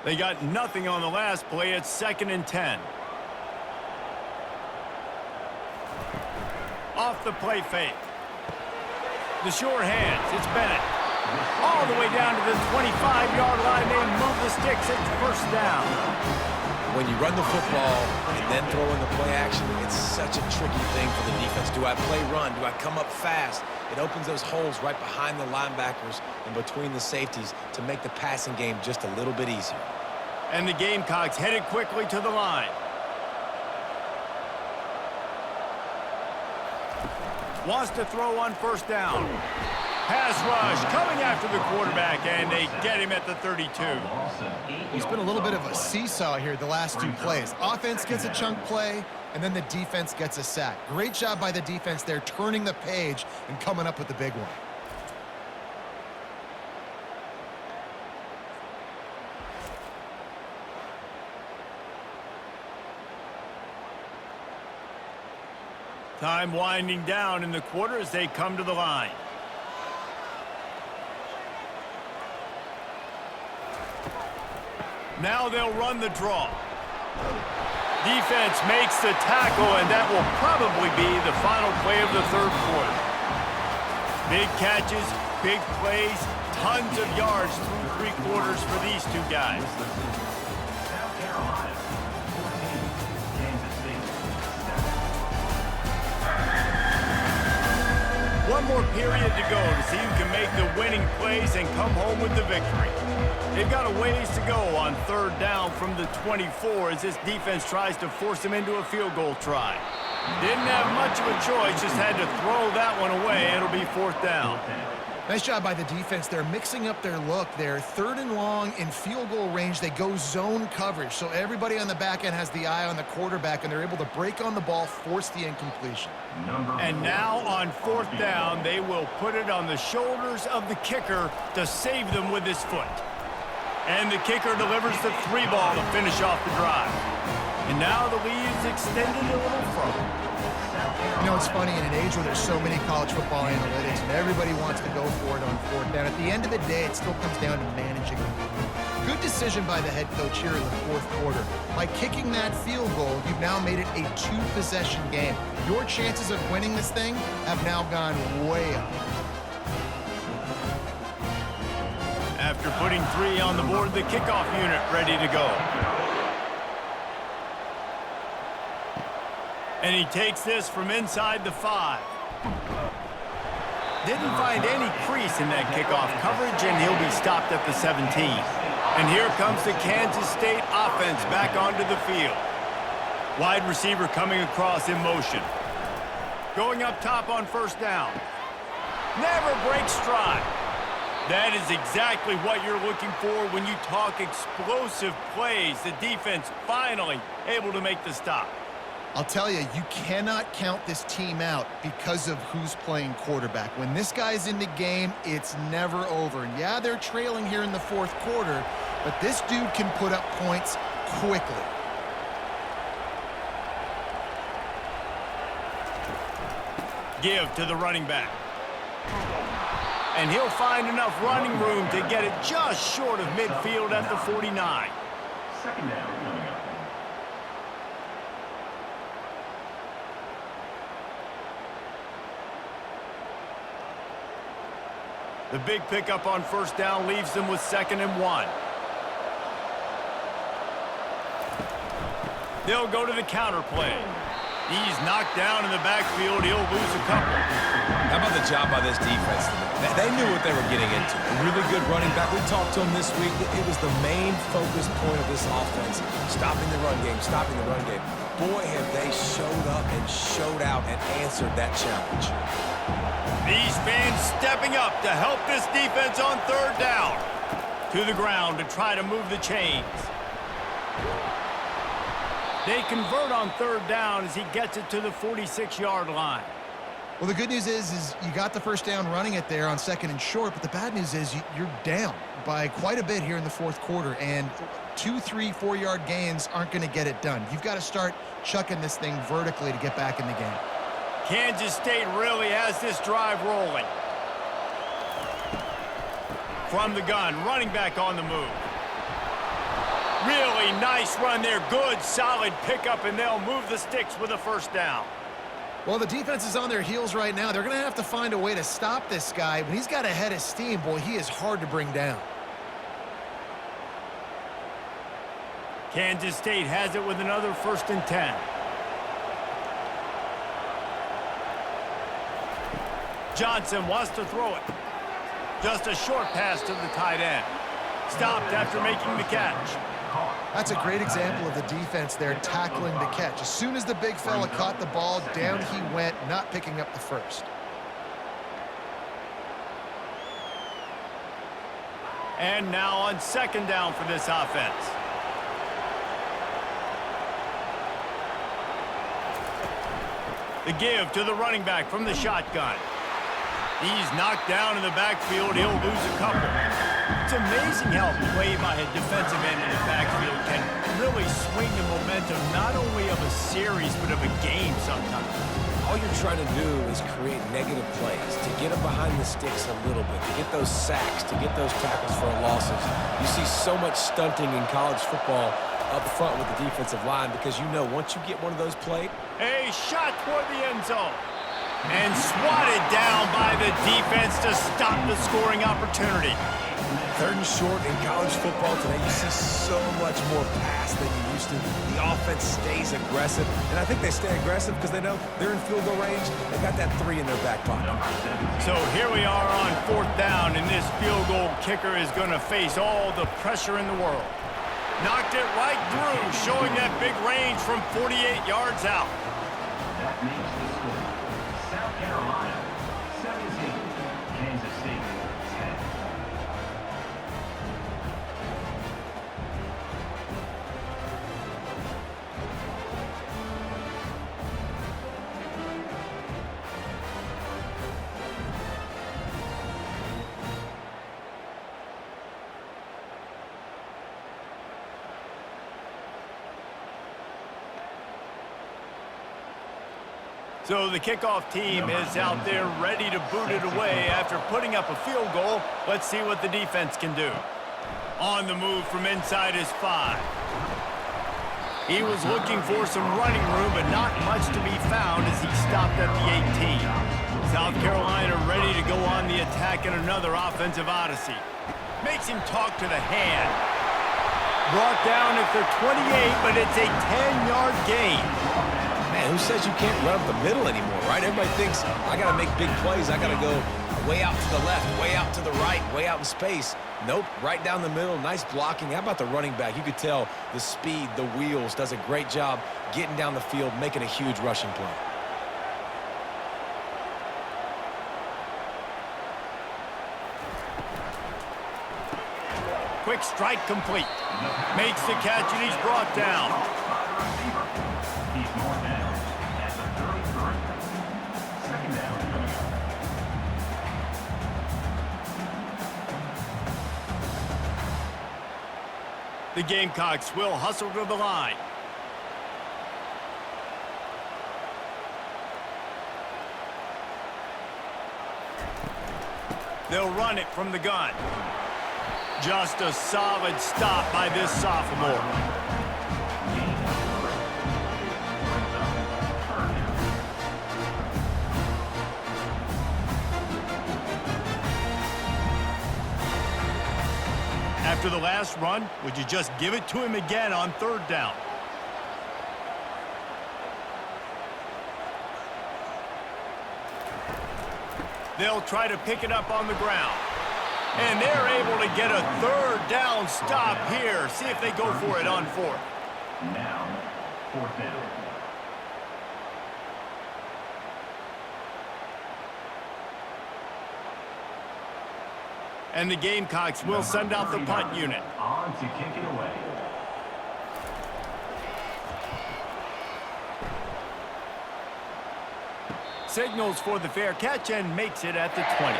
They got nothing on the last play. It's 2nd and 10. Off the play fake. The sure hands. It's Bennett. All the way down to the 25-yard line. They move the sticks. It's 1st down. When you run the football and then throw in the play action, it's such a tricky thing for the defense. Do I play run? Do I come up fast? It opens those holes right behind the linebackers and between the safeties to make the passing game just a little bit easier. And the Gamecocks headed quickly to the line. Wants to throw on 1st down. Pass rush coming after the quarterback, and they get him at the 32. It's been a little bit of a seesaw here the last 2 plays. Offense gets a chunk play, and then the defense gets a sack. Great job by the defense there, turning the page and coming up with the big one. Time winding down in the quarter as they come to the line. Now they'll run the draw. Defense makes the tackle, and that will probably be the final play of the 3rd quarter. Big catches, big plays, tons of yards through 3 quarters for these 2 guys. South Carolina, 14, Kansas State, 7. One more period to go to see who can make the winning plays and come home with the victory. They've got a ways to go on 3rd down from the 24 as this defense tries to force them into a field goal try. Didn't have much of a choice, just had to throw that one away. It'll be 4th down. Nice job by the defense. They're mixing up their look. They're 3rd and long in field goal range. They go zone coverage, so everybody on the back end has the eye on the quarterback, and they're able to break on the ball, force the incompletion. And now on 4th down, they will put it on the shoulders of the kicker to save them with his foot. And the kicker delivers the 3 ball to finish off the drive. And now the lead is extended a little further. You know, it's funny, in an age where there's so many college football analytics and everybody wants to go for it on 4th down, at the end of the day, it still comes down to managing the game. Good decision by the head coach here in the 4th quarter. By kicking that field goal, you've now made it a 2-possession game. Your chances of winning this thing have now gone way up. After putting 3 on the board, the kickoff unit ready to go. And he takes this from inside the 5. Didn't find any crease in that kickoff coverage, and he'll be stopped at the 17. And here comes the Kansas State offense back onto the field. Wide receiver coming across in motion. Going up top on first down. Never breaks stride. That is exactly what you're looking for when you talk explosive plays. The defense finally able to make the stop. I'll tell you, you cannot count this team out because of who's playing quarterback. When this guy's in the game, it's never over. And yeah, they're trailing here in the fourth quarter, but this dude can put up points quickly. Give to the running back. And he'll find enough running room to get it just short of midfield at the 49. Second down coming up. The big pickup on first down leaves them with 2nd and 1. They'll go to the counter play. He's knocked down in the backfield. He'll lose a couple. How about the job by this defense? They knew what they were getting into. A really good running back. We talked to him this week. It was the main focus point of this offense. Stopping the run game, stopping the run game. Boy, have they showed up and showed out and answered that challenge. These fans stepping up to help this defense on third down. To the ground to try to move the chains. They convert on third down as he gets it to the 46-yard line. Well, the good news is you got the first down running it there on 2nd and short, but the bad news is you're down by quite a bit here in the fourth quarter, and 2, 3, 4-yard gains aren't going to get it done. You've got to start chucking this thing vertically to get back in the game. Kansas State really has this drive rolling. From the gun, running back on the move. Really nice run there. Good, solid pickup, and they'll move the sticks with a first down. Well, the defense is on their heels right now. They're going to have to find a way to stop this guy. When he's got a head of steam, boy, he is hard to bring down. Kansas State has it with another 1st and 10. Johnson wants to throw it. Just a short pass to the tight end. Stopped after making the catch. That's a great example of the defense there tackling the catch. As soon as the big fella caught the ball, down he went, not picking up the first. And now on 2nd down for this offense. The give to the running back from the shotgun. He's knocked down in the backfield. He'll lose a couple. It's amazing how play by a defensive end in the backfield can really swing the momentum not only of a series but of a game sometimes. All you're trying to do is create negative plays, to get them behind the sticks a little bit, to get those sacks, to get those tackles for losses. You see so much stunting in college football up front with the defensive line because you know once you get one of those played. A shot toward the end zone. And swatted down by the defense to stop the scoring opportunity. 3rd and short in college football today, you see so much more pass than you used to. The offense stays aggressive, and I think they stay aggressive because they know they're in field goal range. They got that 3 in their back pocket. So here we are on 4th down, and this field goal kicker is going to face all the pressure in the world. Knocked it right through, showing that big range from 48 yards out. That makes the score. South Carolina, 17. Kansas State, 10. So the kickoff team is out there ready to boot it away after putting up a field goal. Let's see what the defense can do. On the move from inside his 5. He was looking for some running room, but not much to be found as he stopped at the 18. South Carolina ready to go on the attack in another offensive odyssey. Makes him talk to the hand. Brought down at the 28, but it's a 10-yard gain. Man, who says you can't run up the middle anymore, right? Everybody thinks, I got to make big plays. I got to go way out to the left, way out to the right, way out in space. Nope, right down the middle. Nice blocking. How about the running back? You could tell the speed, the wheels, does a great job getting down the field, making a huge rushing play. Quick strike complete. Makes the catch, and he's brought down. He's more down at the 33. Second down coming up. The Gamecocks will hustle to the line. They'll run it from the gun. Just a solid stop by this sophomore. After the last run, would you just give it to him again on third down? They'll try to pick it up on the ground. And they're able to get a third down stop here. See if they go for it on fourth. Now, fourth down. And the Gamecocks will send out the punt unit. On to kick it away. Signals for the fair catch and makes it at the 20.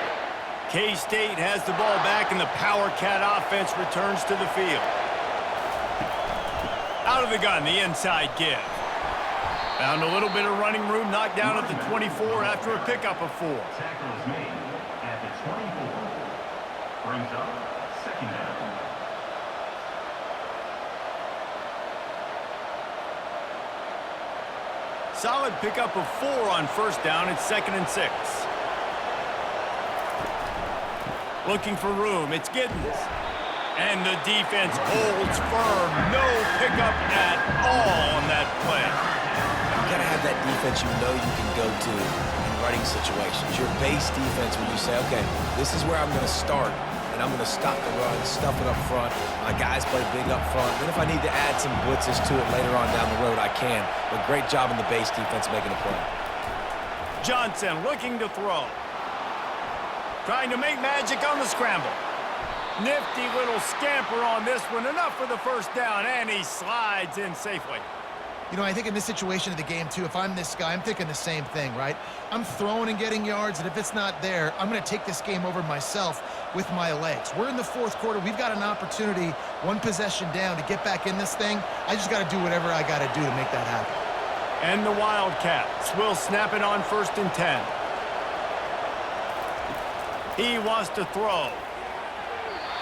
K-State has the ball back, and the Power Cat offense returns to the field. Out of the gun, the inside give. Found a little bit of running room, knocked down at the 24 after a pickup of 4. Tackle is made at the 24. Brings up second down. Solid pickup of 4 on first down. It's 2nd and 6. Looking for room. It's Giddens. And the defense holds firm. No pickup at all on that play. You got to have that defense you know you can go to in running situations. Your base defense where you say, okay, this is where I'm going to start, and I'm going to stop the run, stuff it up front. My guys play big up front. Then if I need to add some blitzes to it later on down the road, I can. But great job in the base defense making a play. Johnson looking to throw. Trying to make magic on the scramble. Nifty little scamper on this one. Enough for the first down, and he slides in safely. You know, I think in this situation of the game, too, if I'm this guy, I'm thinking the same thing, right? I'm throwing and getting yards, and if it's not there, I'm going to take this game over myself with my legs. We're in the fourth quarter. We've got an opportunity, one possession down, to get back in this thing. I just got to do whatever I got to do to make that happen. And the Wildcats will snap it on 1st and 10. He wants to throw.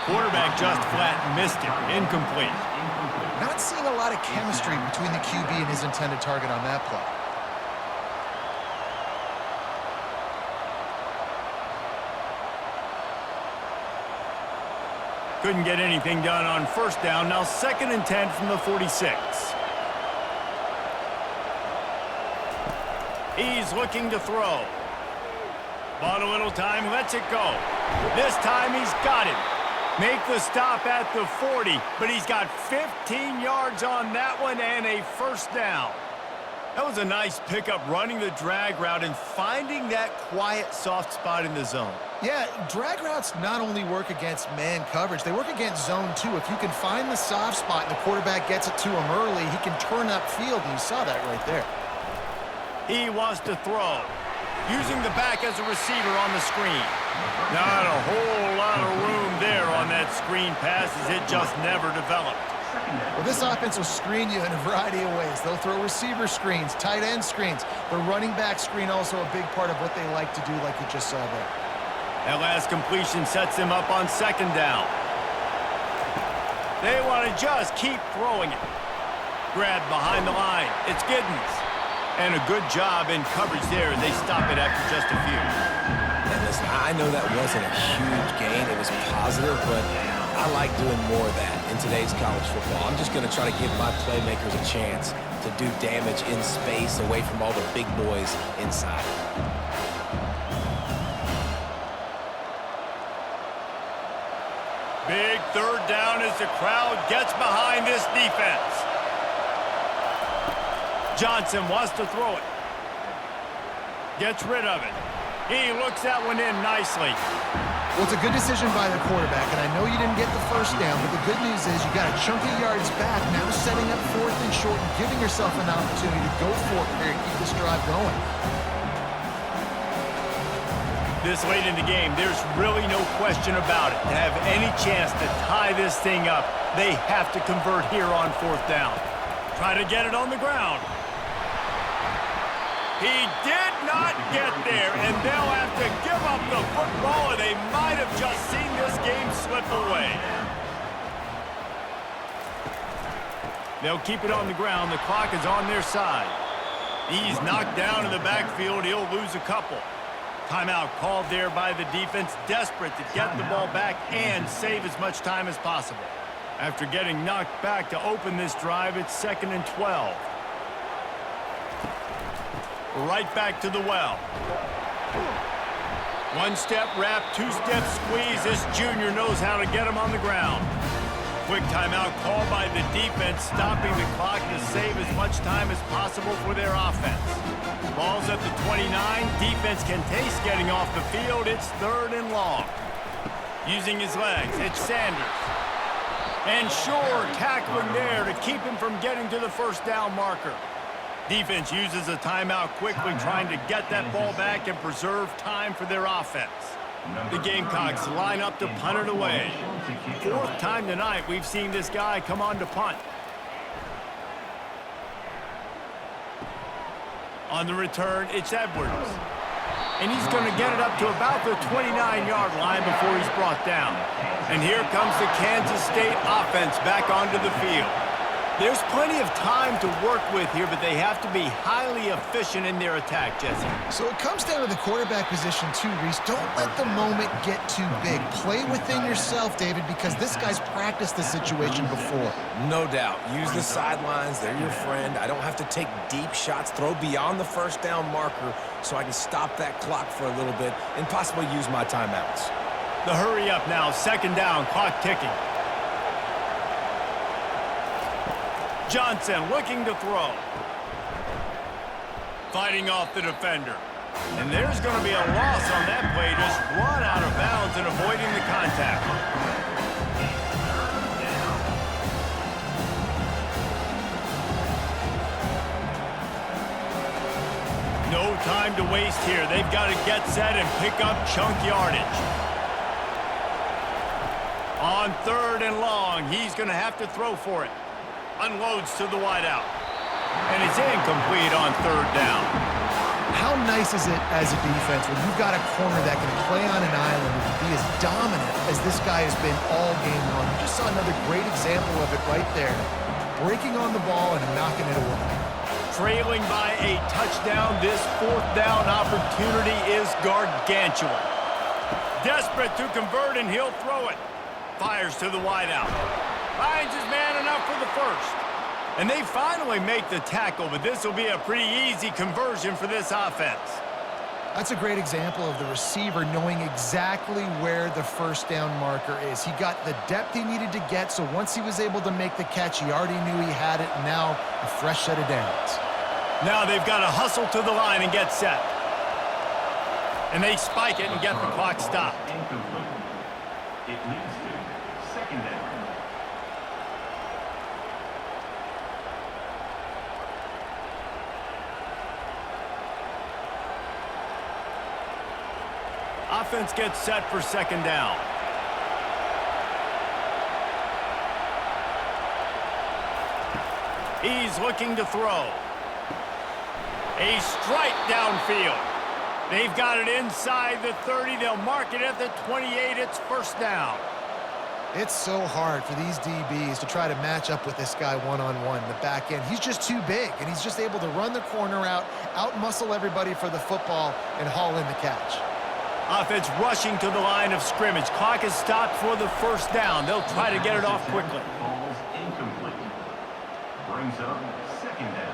Quarterback just flat missed it. Incomplete. Not seeing a lot of chemistry between the QB and his intended target on that play. Couldn't get anything done on first down. Now 2nd and 10 from the 46. He's looking to throw. Bought a little time, lets it go. This time he's got it. Make the stop at the 40, but he's got 15 yards on that one and a first down. That was a nice pickup, running the drag route and finding that quiet, soft spot in the zone. Yeah, drag routes not only work against man coverage, they work against zone too. If you can find the soft spot and the quarterback gets it to him early, he can turn upfield, and you saw that right there. He wants to throw. Using the back as a receiver on the screen. Not a whole lot of room there on that screen pass, as it just never developed. Well, this offense will screen you in a variety of ways. They'll throw receiver screens, tight end screens. The running back screen also a big part of what they like to do, like you just saw there. That last completion sets him up on 2nd down. They want to just keep throwing it. Grabbed behind the line. It's Giddens. And a good job in coverage there. They stop it after just a few. And listen, I know that wasn't a huge gain. It was positive, but I like doing more of that in today's college football. I'm just going to try to give my playmakers a chance to do damage in space away from all the big boys inside. Big third down as the crowd gets behind this defense. Johnson wants to throw it. Gets rid of it. He looks that one in nicely. Well, it's a good decision by the quarterback, and I know you didn't get the first down, but the good news is you got a chunk of yards back, now setting up 4th and short and giving yourself an opportunity to go for it here and keep this drive going. This late in the game, there's really no question about it. To have any chance to tie this thing up, they have to convert here on 4th down. Try to get it on the ground. He did not get there, and they'll have to give up the football, and they might have just seen this game slip away. They'll keep it on the ground. The clock is on their side. He's knocked down in the backfield. He'll lose a couple. Timeout called there by the defense, desperate to get the ball back and save as much time as possible. After getting knocked back to open this drive, it's 2nd and 12. Right back to the well. 1-step wrap, 2-step squeeze. This junior knows how to get him on the ground. Quick timeout called by the defense, stopping the clock to save as much time as possible for their offense. Ball's at the 29. Defense can taste getting off the field. It's 3rd and long. Using his legs, it's Sanders. And Shore tackling there to keep him from getting to the 1st down marker. Defense uses a timeout quickly, trying to get that ball back and preserve time for their offense. The Gamecocks line up to punt it away. 4th time tonight we've seen this guy come on to punt. On the return, it's Edwards. And he's going to get it up to about the 29-yard line before he's brought down. And here comes the Kansas State offense back onto the field. There's plenty of time to work with here, but they have to be highly efficient in their attack, Jesse. So it comes down to the quarterback position too, Reese. Don't let the moment get too big. Play within yourself, David, because this guy's practiced the situation before. No doubt. Use the sidelines. They're your friend. I don't have to take deep shots, throw beyond the 1st down marker so I can stop that clock for a little bit and possibly use my timeouts. The hurry up now, 2nd down, clock ticking. Johnson looking to throw. Fighting off the defender. And there's going to be a loss on that play. Just run out of bounds and avoiding the contact. No time to waste here. They've got to get set and pick up chunk yardage. On 3rd and long, he's going to have to throw for it. Unloads to the wideout. And it's incomplete on 3rd down. How nice is it as a defense when you've got a corner that can play on an island and be as dominant as this guy has been all game long? You just saw another great example of it right there. Breaking on the ball and knocking it away. Trailing by a touchdown, this 4th down opportunity is gargantuan. Desperate to convert, and he'll throw it. Fires to the wideout. Finds his man enough for the 1st. And they finally make the tackle, but this will be a pretty easy conversion for this offense. That's a great example of the receiver knowing exactly where the 1st down marker is. He got the depth he needed to get, so once he was able to make the catch, he already knew he had it, and now a fresh set of downs. Now they've got to hustle to the line and get set. And they spike it and get the clock stopped. It leads to 2nd down. Offense gets set for 2nd down. He's looking to throw. A strike downfield. They've got it inside the 30. They'll mark it at the 28. It's 1st down. It's so hard for these DBs to try to match up with this guy one-on-one, the back end. He's just too big, and he's just able to run the corner out-muscle everybody for the football, and haul in the catch. Offense rushing to the line of scrimmage. Clock is stopped for the 1st down. They'll try to get it off quickly. Falls incomplete. Brings up 2nd down.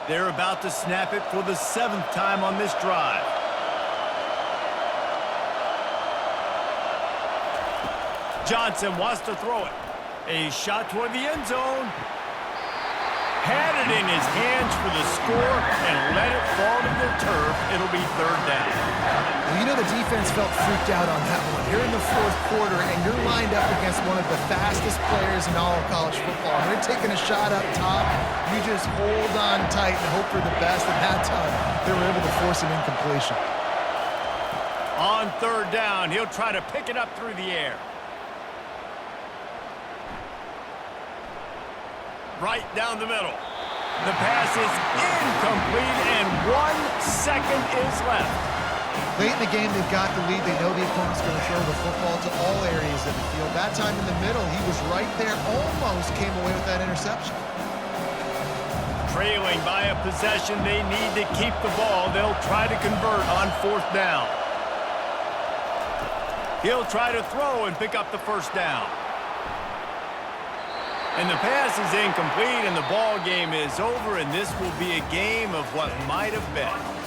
They're about to snap it for the 7th time on this drive. Johnson wants to throw it. A shot toward the end zone. Had it in his hands for the score and let it fall to the turf. It'll be 3rd down. Well, you know the defense felt freaked out on that one. You're in the 4th quarter, and you're lined up against one of the fastest players in all of college football. When they're taking a shot up top, you just hold on tight and hope for the best. And that time, they were able to force an incompletion. On 3rd down, he'll try to pick it up through the air. Right down the middle. The pass is incomplete, and 1 second is left. Late in the game, they've got the lead. They know the opponent's going to throw the football to all areas of the field. That time in the middle, he was right there, almost came away with that interception. Trailing by a possession, they need to keep the ball. They'll try to convert on 4th down. He'll try to throw and pick up the 1st down. And the pass is incomplete, and the ball game is over, and this will be a game of what might have been.